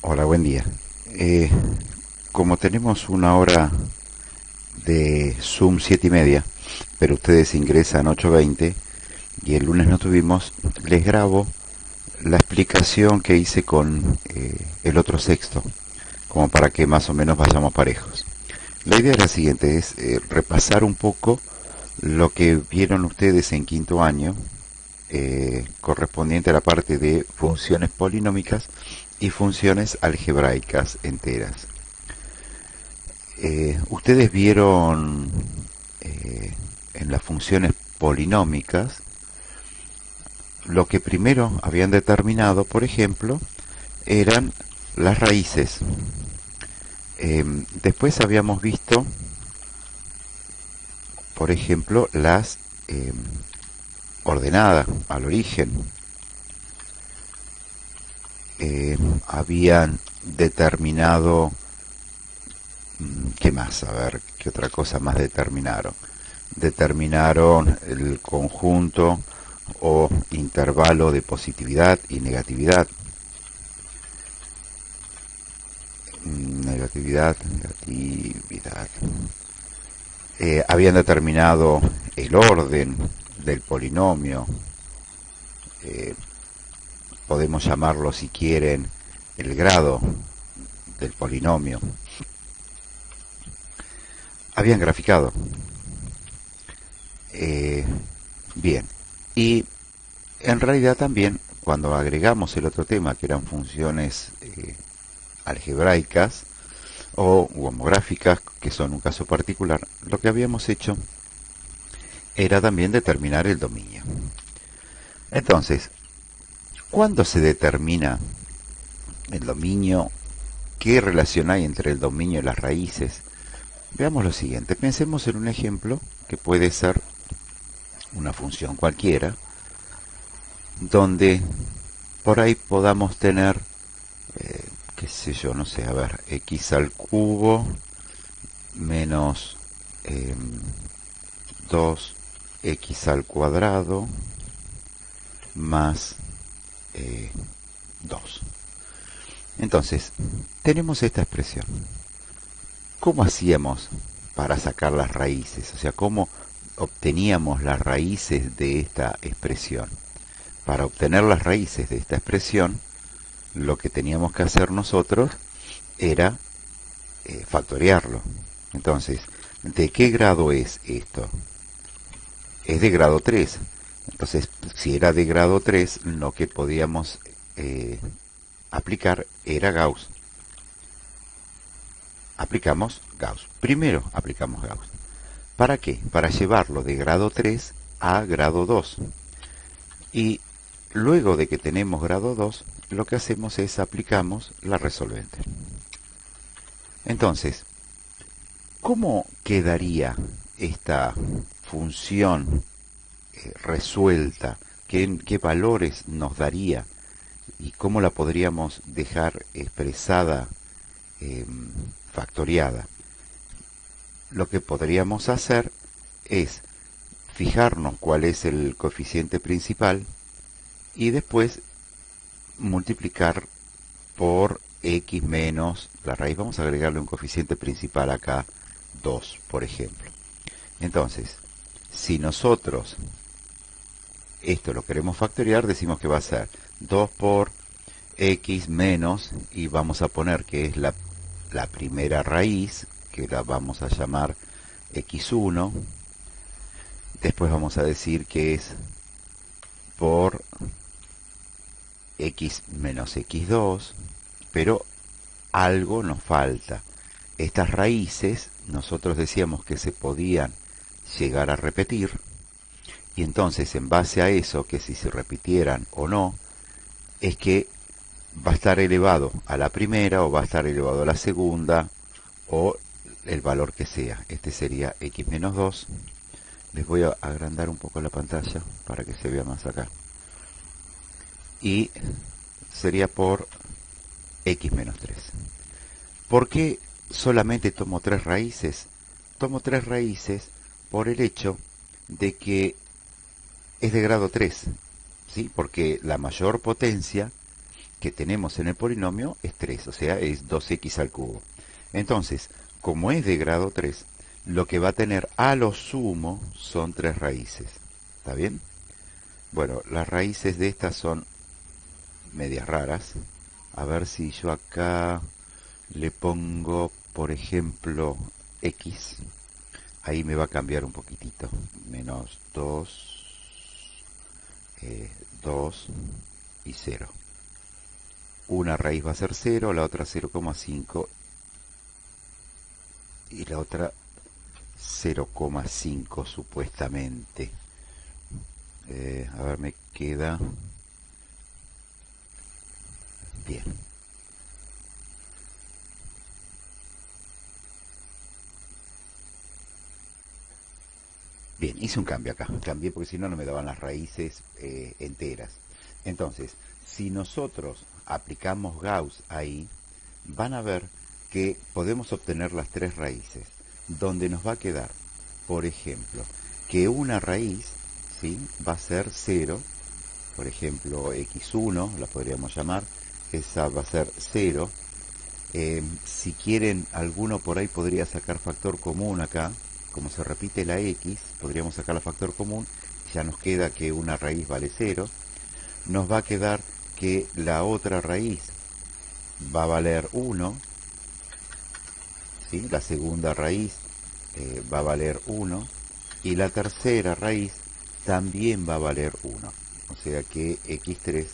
Hola, buen día. Eh, Como tenemos una hora de Zoom 7:30, pero ustedes ingresan 8:20 y el lunes no tuvimos, les grabo la explicación que hice con el otro sexto, como para que más o menos vayamos parejos. La idea es la siguiente, es repasar un poco lo que vieron ustedes en quinto año, correspondiente a la parte de funciones polinómicas y funciones algebraicas enteras. Ustedes vieron eh, en las funciones polinómicas lo que primero habían determinado, por ejemplo, eran las raíces. Después habíamos visto, por ejemplo, las ordenadas al origen. Habían determinado, ¿qué más? A ver, ¿qué otra cosa más determinaron? Determinaron el conjunto o intervalo de positividad y negatividad. Negatividad. Habían determinado el orden del polinomio. Eh, Podemos llamarlo, si quieren, el grado del polinomio. Habían graficado. Eh, Bien. Y en realidad también, cuando agregamos el otro tema, que eran funciones algebraicas o homográficas, que son un caso particular, lo que habíamos hecho era también determinar el dominio. Entonces, ¿cuándo se determina el dominio? ¿Qué relación hay entre el dominio y las raíces? Veamos lo siguiente. Pensemos en un ejemplo que puede ser una función cualquiera, donde por ahí podamos tener, qué sé yo, no sé, a ver, x al cubo menos eh, 2x al cuadrado más 2. Entonces, tenemos esta expresión. ¿Cómo hacíamos para sacar las raíces? O sea, ¿cómo obteníamos las raíces de esta expresión? Para obtener las raíces de esta expresión, lo que teníamos que hacer nosotros era factoriarlo. Entonces, ¿de qué grado es esto? Es de grado 3. Entonces, si era de grado 3, lo que podíamos aplicar era Gauss. Aplicamos Gauss. Primero aplicamos Gauss. ¿Para qué? Para llevarlo de grado 3 a grado 2. Y luego de que tenemos grado 2, lo que hacemos es aplicamos la resolvente. Entonces, ¿cómo quedaría esta función resuelta? ¿Qué valores nos daría? ¿Y cómo la podríamos dejar expresada, eh, factoriada? Lo que podríamos hacer es fijarnos cuál es el coeficiente principal y después multiplicar por x menos la raíz. Vamos a agregarle un coeficiente principal acá, 2, por ejemplo. Entonces, si nosotros esto lo queremos factoriar, decimos que va a ser 2 por x menos, y vamos a poner que es la primera raíz, que la vamos a llamar x1. Después vamos a decir que es por x menos x2, pero algo nos falta. Estas raíces nosotros decíamos que se podían llegar a repetir, y entonces en base a eso, que si se repitieran o no, es que va a estar elevado a la primera o va a estar elevado a la segunda o el valor que sea. Este sería x menos 2. Les voy a agrandar un poco la pantalla para que se vea más acá. Y sería por x menos 3. ¿Por qué solamente tomo 3 raíces? Tomo 3 raíces por el hecho de que es de grado 3, ¿sí? Porque la mayor potencia que tenemos en el polinomio es 3, o sea, es 2x al cubo. Entonces, como es de grado 3, lo que va a tener a lo sumo son 3 raíces. ¿Está bien? Bueno, las raíces de estas son medias raras. A ver si yo acá le pongo, por ejemplo, x. Ahí me va a cambiar un poquitito. Menos 2, 2 y 0. Una raíz va a ser 0, la otra 0,5 y la otra 0,5 supuestamente. A ver, me queda bien. Bien, hice un cambio acá. Cambié porque si no, no me daban las raíces enteras. Entonces, si nosotros aplicamos Gauss ahí, van a ver que podemos obtener las 3 raíces. Donde nos va a quedar, por ejemplo, que una raíz, ¿sí?, va a ser 0. Por ejemplo, x1, la podríamos llamar. Esa va a ser 0. Si quieren, alguno por ahí podría sacar factor común acá. Como se repite la x, podríamos sacar el factor común. Ya nos queda que una raíz vale 0. Nos va a quedar que la otra raíz va a valer 1. ¿Sí? La segunda raíz va a valer 1. Y la tercera raíz también va a valer 1. O sea que x3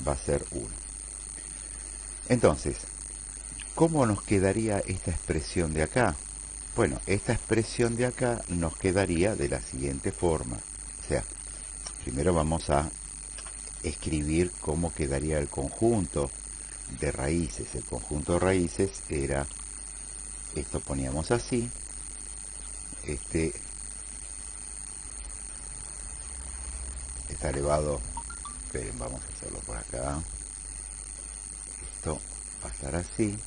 va a ser 1. Entonces, ¿cómo nos quedaría esta expresión de acá? Bueno, esta expresión de acá nos quedaría de la siguiente forma. O sea, primero vamos a escribir cómo quedaría el conjunto de raíces. El conjunto de raíces era, esto poníamos así, este está elevado, esperen, vamos a hacerlo por acá, esto va a estar así,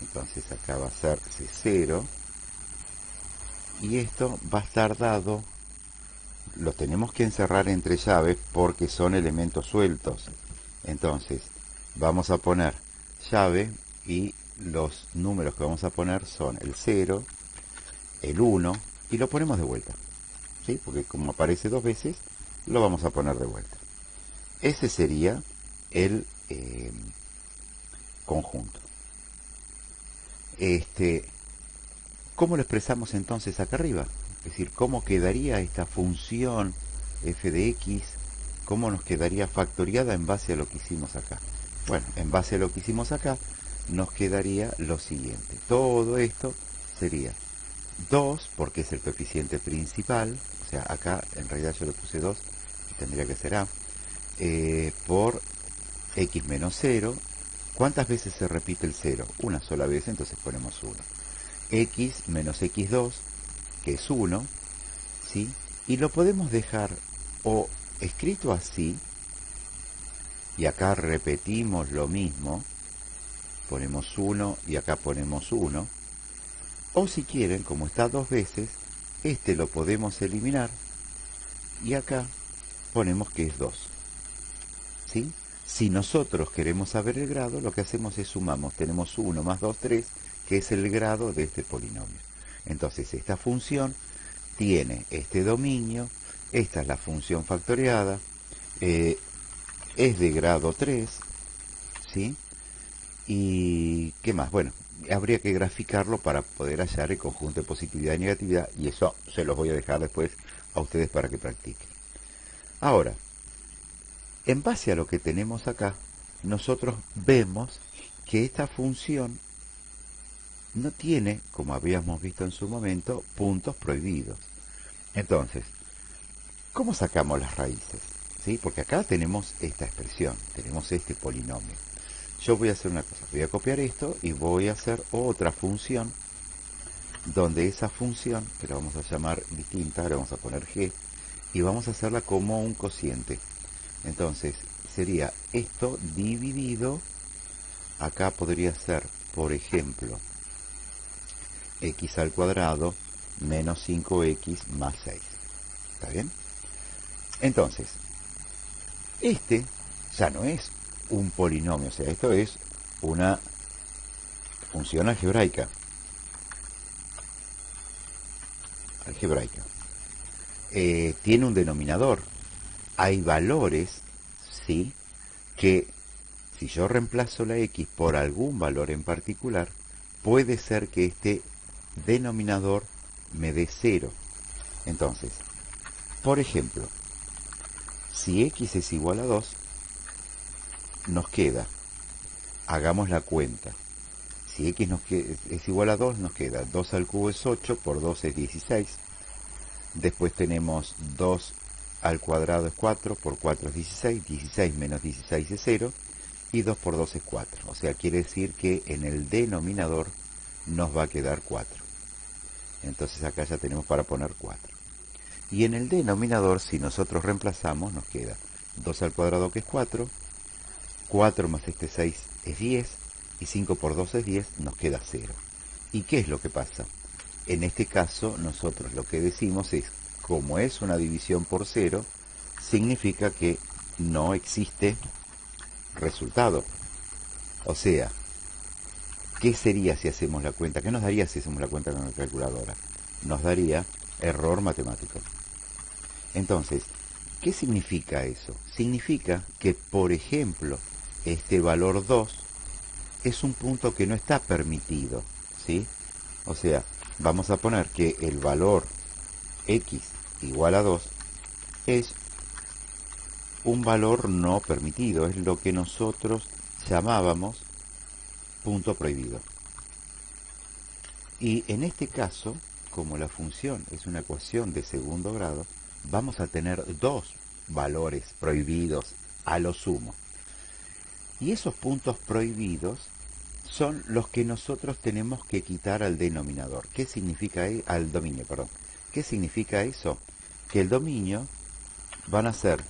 entonces acá va a ser C0, y esto va a estar dado, lo tenemos que encerrar entre llaves porque son elementos sueltos. Entonces vamos a poner llave y los números que vamos a poner son el 0, el 1 y lo ponemos de vuelta, ¿sí? Porque como aparece dos veces, lo vamos a poner de vuelta. Ese sería el conjunto. ¿Cómo lo expresamos entonces acá arriba? Es decir, ¿cómo quedaría esta función f de x? ¿Cómo nos quedaría factoriada en base a lo que hicimos acá? Bueno, en base a lo que hicimos acá, nos quedaría lo siguiente. Todo esto sería 2, porque es el coeficiente principal, o sea, acá en realidad yo le puse 2, tendría que ser a, por x menos 0. ¿Cuántas veces se repite el 0? Una sola vez, entonces ponemos 1. X menos x2, que es 1, ¿sí? Y lo podemos dejar o escrito así, y acá repetimos lo mismo, ponemos 1 y acá ponemos 1, o si quieren, como está dos veces, este lo podemos eliminar, y acá ponemos que es 2, ¿sí? Si nosotros queremos saber el grado, lo que hacemos es sumamos, tenemos 1 más 2, 3, que es el grado de este polinomio. Entonces esta función tiene este dominio, esta es la función factoriada, es de grado 3, ¿sí? ¿Y qué más? Bueno, habría que graficarlo para poder hallar el conjunto de positividad y negatividad, y eso se los voy a dejar después a ustedes para que practiquen. Ahora, en base a lo que tenemos acá, nosotros vemos que esta función no tiene, como habíamos visto en su momento, puntos prohibidos. Entonces, ¿cómo sacamos las raíces? ¿Sí? Porque acá tenemos esta expresión, tenemos este polinomio. Yo voy a hacer una cosa, voy a copiar esto y voy a hacer otra función, donde esa función, que la vamos a llamar distinta, le vamos a poner g, y vamos a hacerla como un cociente. Entonces, sería esto dividido, acá podría ser, por ejemplo, x al cuadrado menos 5x más 6. ¿Está bien? Entonces, este ya no es un polinomio. O sea, esto es una función algebraica. Tiene un denominador. Hay valores, ¿sí?, que si yo reemplazo la x por algún valor en particular, puede ser que este denominador me dé 0. Entonces, por ejemplo, si x es igual a 2, nos queda, hagamos la cuenta, si x es igual a 2, nos queda 2 al cubo es 8, por 2 es 16, después tenemos 2 al cuadrado es 4, por 4 es 16, 16 menos 16 es 0, y 2 por 2 es 4. O sea, quiere decir que en el denominador nos va a quedar 4. Entonces acá ya tenemos para poner 4. Y en el denominador, si nosotros reemplazamos, nos queda 2 al cuadrado que es 4, 4 más este 6 es 10, y 5 por 2 es 10, nos queda 0. ¿Y qué es lo que pasa? En este caso, nosotros lo que decimos es, como es una división por 0, significa que no existe resultado. O sea, ¿qué sería si hacemos la cuenta? ¿Qué nos daría si hacemos la cuenta con la calculadora? Nos daría error matemático. Entonces, ¿qué significa eso? Significa que, por ejemplo, este valor 2 es un punto que no está permitido, ¿sí? O sea, vamos a poner que el valor x igual a 2 es un valor no permitido, es lo que nosotros llamábamos punto prohibido. Y en este caso, como la función es una ecuación de segundo grado, vamos a tener dos valores prohibidos a lo sumo. Y esos puntos prohibidos son los que nosotros tenemos que quitar al denominador. ¿Qué significa al dominio, perdón? ¿Qué significa eso? Que el dominio van a ser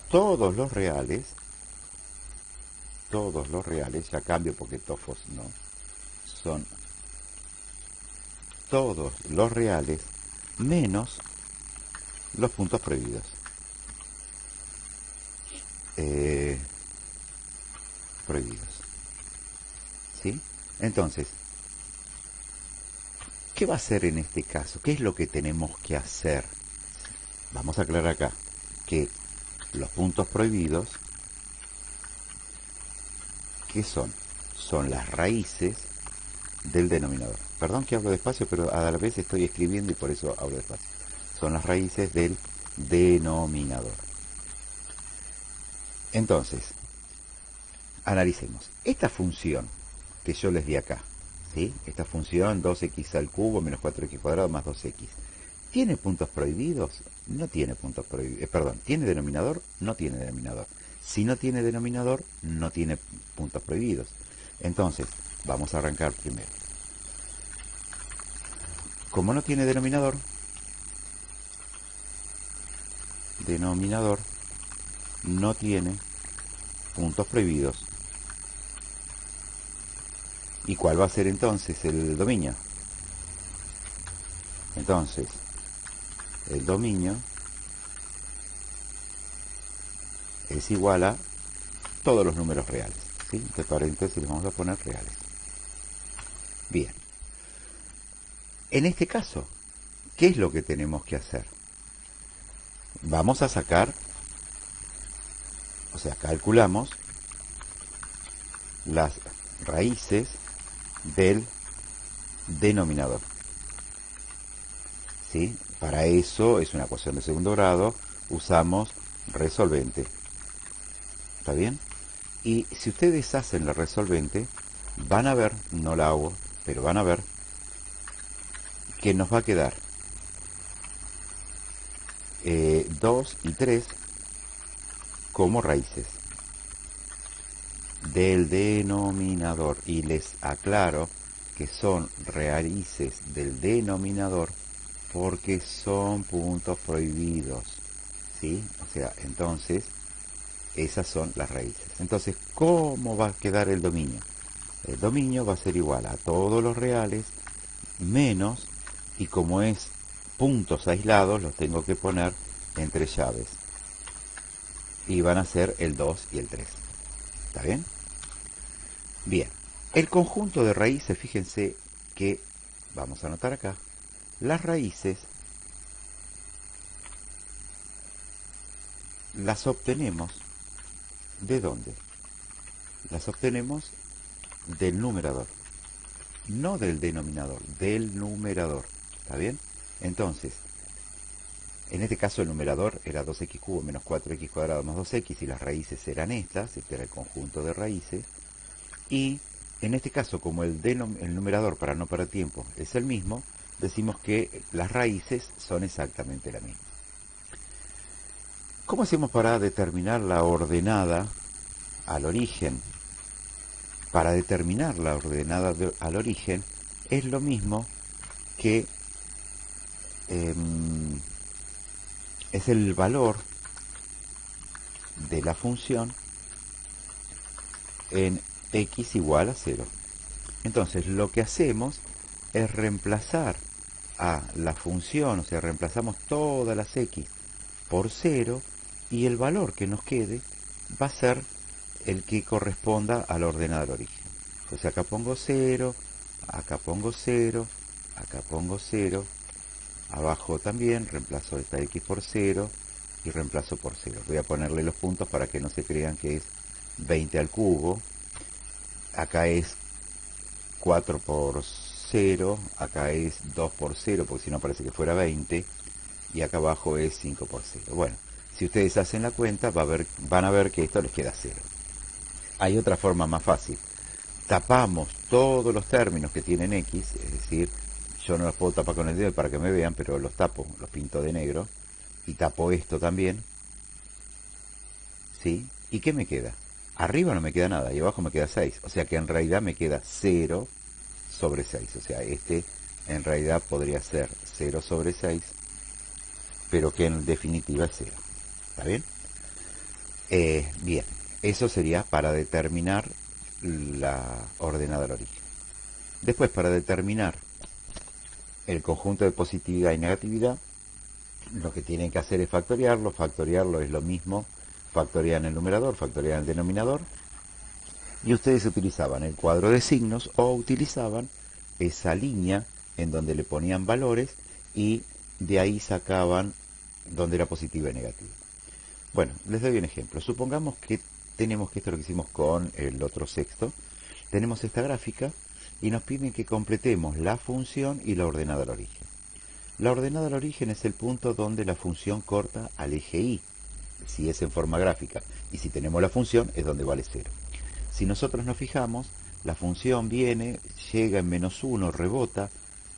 todos los reales, ya cambio porque tofos no, son todos los reales menos los puntos prohibidos. Prohibidos. ¿Sí? Entonces, ¿qué va a hacer en este caso? ¿Qué es lo que tenemos que hacer? Vamos a aclarar acá que los puntos prohibidos, ¿qué son? Son las raíces del denominador. Perdón que hablo despacio, pero a la vez estoy escribiendo y por eso hablo despacio. Son las raíces del denominador. Entonces, analicemos. Esta función que yo les di acá, ¿sí? Esta función 2x al cubo menos 4x cuadrado más 2x. ¿Tiene puntos prohibidos? No tiene puntos prohibidos. Perdón, ¿tiene denominador? No tiene denominador. Si no tiene denominador, no tiene puntos prohibidos. Entonces, vamos a arrancar primero. Como no tiene denominador, no tiene puntos prohibidos. ¿Y cuál va a ser entonces el dominio? Entonces, el dominio es igual a todos los números reales, ¿sí? Entre paréntesis les vamos a poner reales. Bien. En este caso, ¿qué es lo que tenemos que hacer? Vamos a sacar, o sea, calculamos las raíces del denominador. ¿Sí? Para eso es una ecuación de segundo grado, usamos resolvente. ¿Está bien? Y si ustedes hacen la resolvente, van a ver, no la hago, pero van a ver que nos va a quedar 2 y 3 como raíces del denominador. Y les aclaro que son raíces del denominador porque son puntos prohibidos, ¿sí? O sea, entonces, esas son las raíces. Entonces, ¿cómo va a quedar el dominio? El dominio va a ser igual a todos los reales menos, y como es puntos aislados, los tengo que poner entre llaves. Y van a ser el 2 y el 3. ¿Está bien? Bien. El conjunto de raíces, fíjense que, vamos a anotar acá, las raíces las obtenemos, ¿de dónde? Las obtenemos del numerador, no del denominador, del numerador. ¿Está bien? Entonces, en este caso el numerador era 2x cubo menos 4x cuadrado más 2x y las raíces eran estas, este era el conjunto de raíces. Y en este caso, como el numerador, para no perder tiempo, es el mismo, decimos que las raíces son exactamente la misma. ¿Cómo hacemos para determinar la ordenada al origen? Para determinar la ordenada al origen es lo mismo que es el valor de la función en x igual a 0. Entonces lo que hacemos es reemplazar a la función, o sea, reemplazamos todas las x por 0 y el valor que nos quede va a ser el que corresponda a la ordenada del origen. Pues acá pongo 0, acá pongo 0, acá pongo 0, abajo también reemplazo esta x por 0 y reemplazo por 0. Voy a ponerle los puntos para que no se crean que es 20 al cubo. Acá es 4 por 0, acá es 2 por 0, porque si no parece que fuera 20, y acá abajo es 5 por 0. Bueno, si ustedes hacen la cuenta, van a ver que esto les queda 0. Hay otra forma más fácil. Tapamos todos los términos que tienen x, es decir, yo no los puedo tapar con el dedo para que me vean, pero los tapo, los pinto de negro, y tapo esto también, ¿sí? ¿Y qué me queda? Arriba no me queda nada, y abajo me queda 6, o sea que en realidad me queda 0 sobre 6, o sea, este en realidad podría ser 0 sobre 6, pero que en definitiva es 0, ¿está bien? Bien, eso sería para determinar la ordenada del origen. Después, para determinar el conjunto de positividad y negatividad, lo que tienen que hacer es factoriarlo. Factoriarlo es lo mismo, factoriar en el numerador, factoriar en el denominador. Y ustedes utilizaban el cuadro de signos o utilizaban esa línea en donde le ponían valores y de ahí sacaban donde era positiva y negativa. Bueno, les doy un ejemplo. Supongamos que tenemos que esto es lo que hicimos con el otro sexto. Tenemos esta gráfica y nos piden que completemos la función y la ordenada al origen. La ordenada al origen es el punto donde la función corta al eje y, si es en forma gráfica, y si tenemos la función es donde vale 0. Si nosotros nos fijamos, la función viene, llega en menos 1, rebota,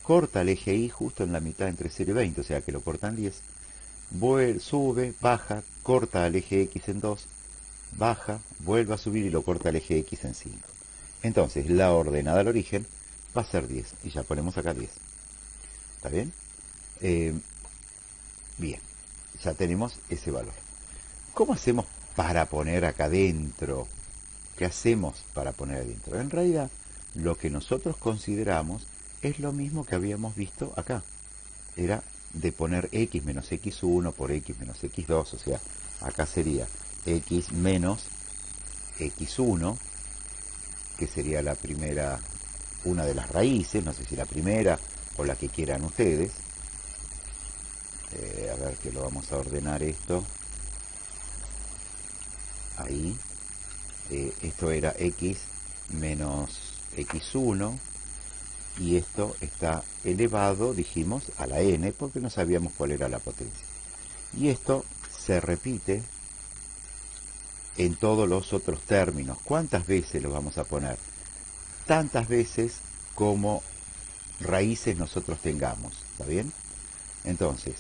corta el eje y justo en la mitad entre 0 y 20, o sea que lo cortan 10, sube, baja, corta al eje x en 2, baja, vuelve a subir y lo corta al eje x en 5. Entonces la ordenada al origen va a ser 10, y ya ponemos acá 10. ¿Está bien? Bien, ya tenemos ese valor. ¿Cómo hacemos para poner acá adentro? ¿Qué hacemos para poner adentro? En realidad, lo que nosotros consideramos es lo mismo que habíamos visto acá. Era de poner x menos x1 por x menos x2, o sea, acá sería x menos x1, que sería la primera, una de las raíces, no sé si la primera o la que quieran ustedes. A ver que lo vamos a ordenar esto. Ahí. Esto era x menos x1 y esto está elevado, dijimos, a la n porque no sabíamos cuál era la potencia. Y esto se repite en todos los otros términos. ¿Cuántas veces lo vamos a poner? Tantas veces como raíces nosotros tengamos, ¿está bien? Entonces,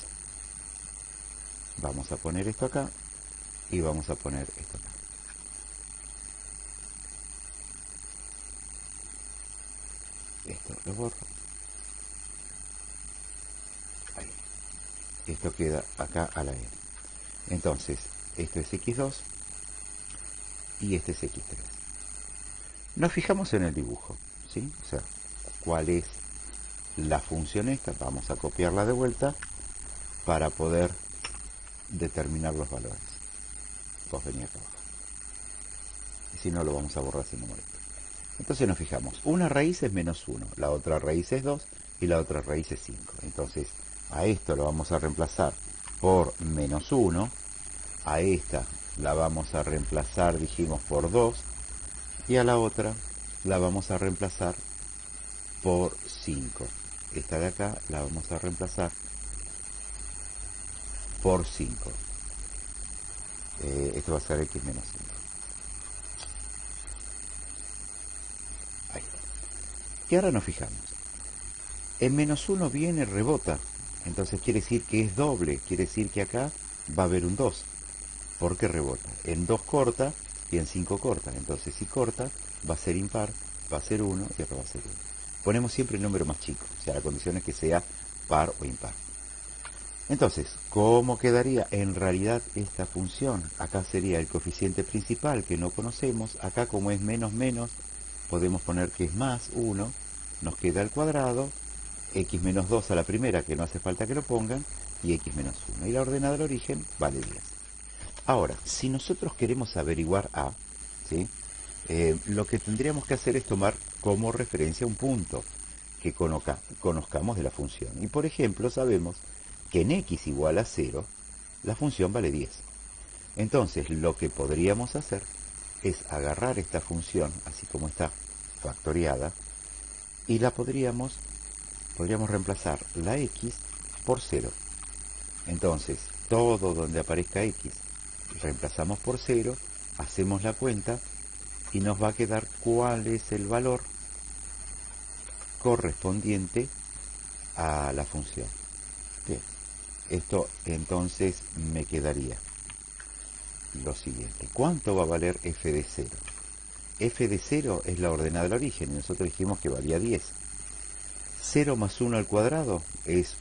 vamos a poner esto acá y vamos a poner esto acá. Esto lo borro. Ahí. Esto queda acá a la n. Entonces, esto es x2 y este es x3. Nos fijamos en el dibujo, ¿sí? O sea, ¿cuál es la función esta? Vamos a copiarla de vuelta para poder determinar los valores. Vos venís acá abajo. Si no, lo vamos a borrar si no molesta. Entonces nos fijamos, una raíz es -1, la otra raíz es 2 y la otra raíz es 5. Entonces a esto lo vamos a reemplazar por -1, a esta la vamos a reemplazar, dijimos, por 2, y a la otra la vamos a reemplazar por 5. Esta de acá la vamos a reemplazar por 5. Esto va a ser x menos 5. Ahí está. Y ahora nos fijamos. En -1 viene, rebota. Entonces quiere decir que es doble. Quiere decir que acá va a haber un 2. ¿Por qué rebota? En 2 corta y en 5 corta. Entonces si corta, va a ser impar, va a ser 1 y acá va a ser 1. Ponemos siempre el número más chico. O sea, la condición es que sea par o impar. Entonces, ¿cómo quedaría en realidad esta función? Acá sería el coeficiente principal que no conocemos. Acá, como es menos menos, podemos poner que es más 1. Nos queda al cuadrado, x menos 2 a la primera, que no hace falta que lo pongan, y x menos 1. Y la ordenada del origen vale 10. Ahora, si nosotros queremos averiguar a, ¿sí? Lo que tendríamos que hacer es tomar como referencia un punto que conozcamos de la función. Y por ejemplo, sabemos que en x igual a 0, la función vale 10. Entonces, lo que podríamos hacer es agarrar esta función, así como está factoriada, y la podríamos reemplazar la x por 0. Entonces, todo donde aparezca x, reemplazamos por 0, hacemos la cuenta, y nos va a quedar cuál es el valor correspondiente a la función. Bien. Esto entonces me quedaría lo siguiente. ¿Cuánto va a valer f de 0? F de 0 es la ordenada del origen y nosotros dijimos que valía 10. 0 más 1 al cuadrado es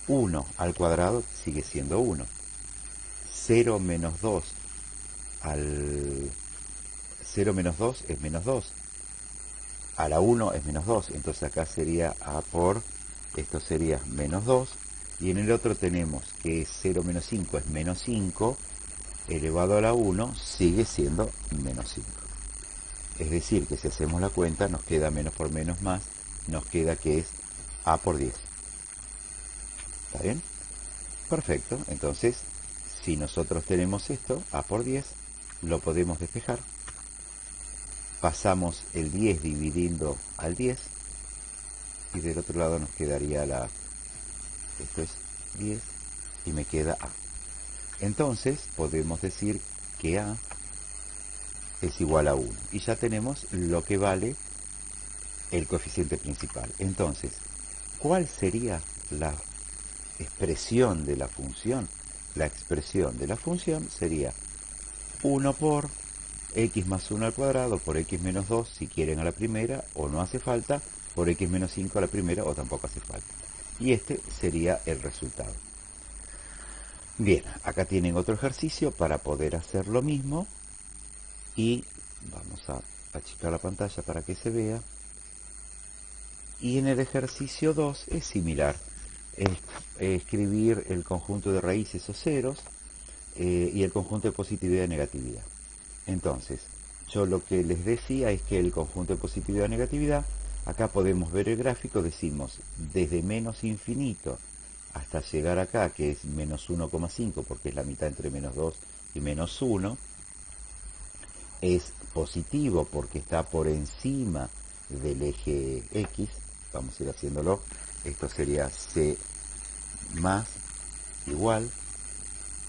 1 al cuadrado, sigue siendo 1. 0 menos 2 al 0 menos 2 es menos 2. A la 1 es menos 2. Entonces acá sería a por, esto sería menos 2. Y en el otro tenemos que 0 menos 5 es menos 5, elevado a la 1 sigue siendo menos 5. Es decir, que si hacemos la cuenta nos queda menos por menos más, nos queda que es a por 10. ¿Está bien? Perfecto. Entonces, si nosotros tenemos esto, a por 10, lo podemos despejar. Pasamos el 10 dividiendo al 10 y del otro lado nos quedaría la... Esto es 10 y me queda A. Entonces podemos decir que A es igual a 1. Y ya tenemos lo que vale el coeficiente principal. Entonces, ¿cuál sería la expresión de la función? La expresión de la función sería 1 por x más 1 al cuadrado por x menos 2, si quieren a la primera, o no hace falta, por x menos 5 a la primera, o tampoco hace falta. Y este sería el resultado. Bien, acá tienen otro ejercicio para poder hacer lo mismo. Y vamos a achicar la pantalla para que se vea. Y en el ejercicio 2 es similar. Es escribir el conjunto de raíces o ceros y el conjunto de positividad y negatividad. Entonces, yo lo que les decía es que el conjunto de positividad y negatividad, acá podemos ver el gráfico, decimos desde menos infinito hasta llegar acá, que es menos 1,5, porque es la mitad entre menos 2 y menos 1, es positivo porque está por encima del eje X. Vamos a ir haciéndolo. Esto sería C más igual,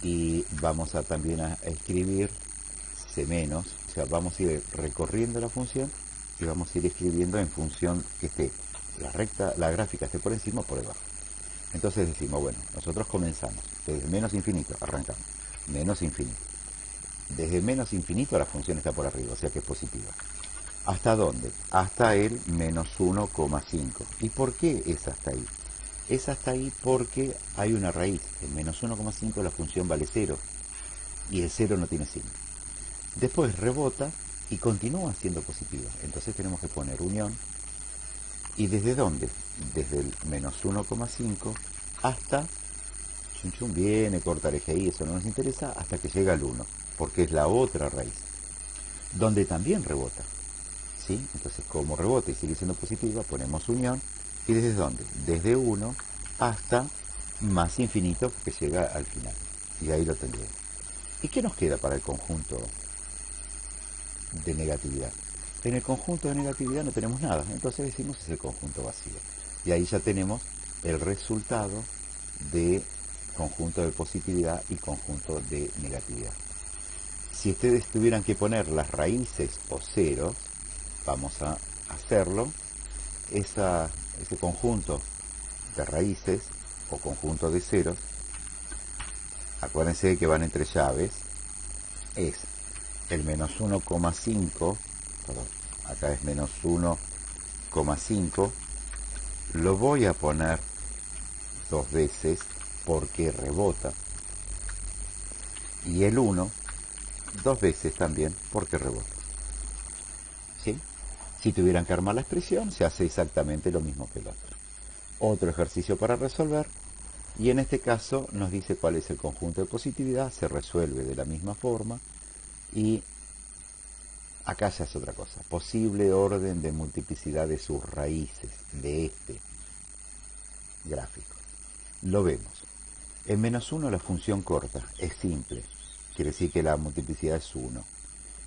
y vamos a también a escribir C menos. O sea, vamos a ir recorriendo la función y vamos a ir escribiendo en función que esté la gráfica esté por encima o por debajo. Entonces decimos, bueno, nosotros comenzamos desde menos infinito, arrancamos menos infinito. Desde menos infinito la función está por arriba, o sea que es positiva. ¿Hasta dónde? Hasta el menos 1,5. ¿Y por qué es hasta ahí? Es hasta ahí porque hay una raíz. En menos 1,5 la función vale 0 y el 0 no tiene signo. Después rebota y continúa siendo positiva. Entonces tenemos que poner unión. ¿Y desde dónde? Desde el menos 1,5 hasta... viene, corta el eje ahí, eso no nos interesa, hasta que llega al 1, porque es la otra raíz. donde también rebota, ¿sí? Entonces, como rebota y sigue siendo positiva, ponemos unión. ¿Y desde dónde? Desde 1 hasta más infinito, que llega al final. Y ahí lo tendremos. ¿Y qué nos queda para el conjunto de negatividad? En el conjunto de negatividad no tenemos nada, entonces decimos es el conjunto vacío. Y ahí ya tenemos el resultado de conjunto de positividad y conjunto de negatividad. Si ustedes tuvieran que poner las raíces o ceros, vamos a hacerlo. Ese conjunto de raíces o conjunto de ceros, acuérdense que van entre llaves, es el menos 1,5, perdón, acá es menos 1,5, lo voy a poner dos veces porque rebota, y el 1 dos veces también porque rebota. ¿Sí? Si tuvieran que armar la expresión, se hace exactamente lo mismo que el otro. Otro ejercicio para resolver, y en este caso nos dice cuál es el conjunto de positividad, se resuelve de la misma forma, y acá ya es otra cosa. Posible orden de multiplicidad de sus raíces, de este gráfico. Lo vemos. En menos 1 la función corta, es simple, quiere decir que la multiplicidad es 1.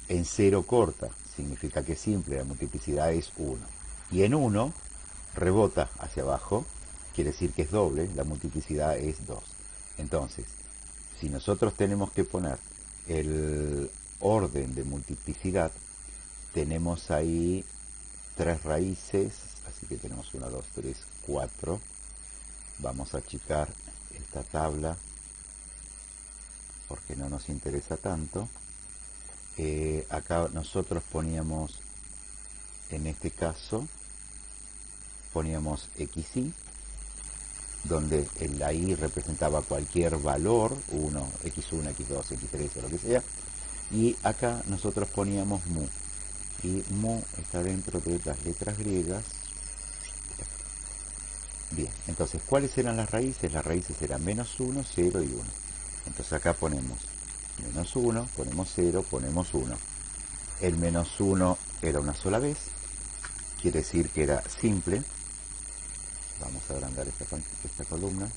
En 0 corta, significa que es simple, la multiplicidad es 1. Y en 1 rebota hacia abajo, quiere decir que es doble, la multiplicidad es 2. Entonces, si nosotros tenemos que poner el orden de multiplicidad, tenemos ahí 3 raíces, así que tenemos 1, 2, 3, 4. Vamos a achicar esta tabla porque no nos interesa tanto. Acá nosotros poníamos, en este caso, poníamos xy, donde la i representaba cualquier valor, 1, x1, x2, x3 o lo que sea, y acá nosotros poníamos mu, y mu está dentro de las letras griegas. Bien, entonces, ¿cuáles eran las raíces? Las raíces eran menos 1, 0 y 1. Entonces acá ponemos menos 1, ponemos 0, ponemos 1. El menos 1 era una sola vez, quiere decir que era simple. Vamos a agrandar esta columna.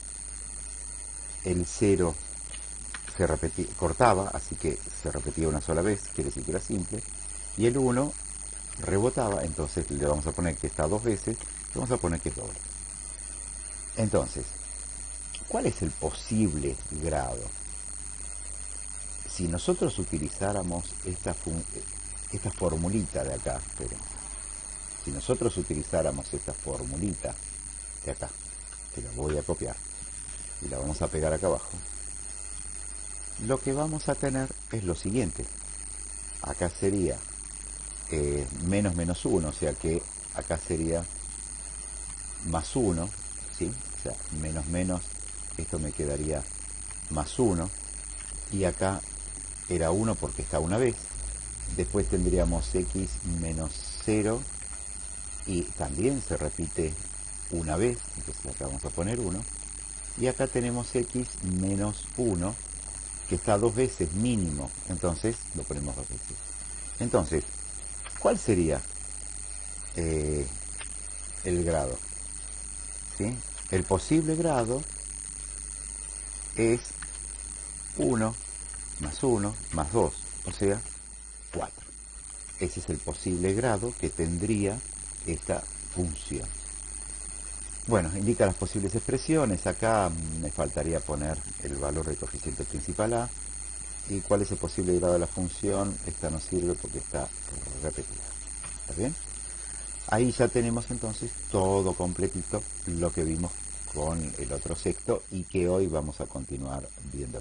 El 0 se repetía, cortaba, así que se repetía una sola vez, quiere decir que era simple. Y el 1 rebotaba, entonces le vamos a poner que está dos veces, le vamos a poner que es doble. Entonces, ¿cuál es el posible grado? Si nosotros utilizáramos esta formulita de acá, si nosotros utilizáramos esta formulita de acá, que la voy a copiar y la vamos a pegar acá abajo, lo que vamos a tener es lo siguiente. Acá sería menos menos 1, o sea que acá sería más 1, ¿sí? O sea, menos menos, esto me quedaría más 1, y acá era 1 porque está una vez. Después tendríamos x menos 0, y también se repite una vez, entonces acá vamos a poner 1. Y acá tenemos x menos 1, que está dos veces mínimo, entonces lo ponemos dos veces. Entonces, ¿cuál sería el grado? ¿Sí? El posible grado es 1 más 1 más 2, o sea, 4. Ese es el posible grado que tendría esta función. Bueno, indica las posibles expresiones. Acá me faltaría poner el valor del coeficiente principal a. ¿Y cuál es el posible grado de la función? Esta no sirve porque está repetida. ¿Está bien? Ahí ya tenemos entonces todo completito lo que vimos con el otro sexto y que hoy vamos a continuar viendo.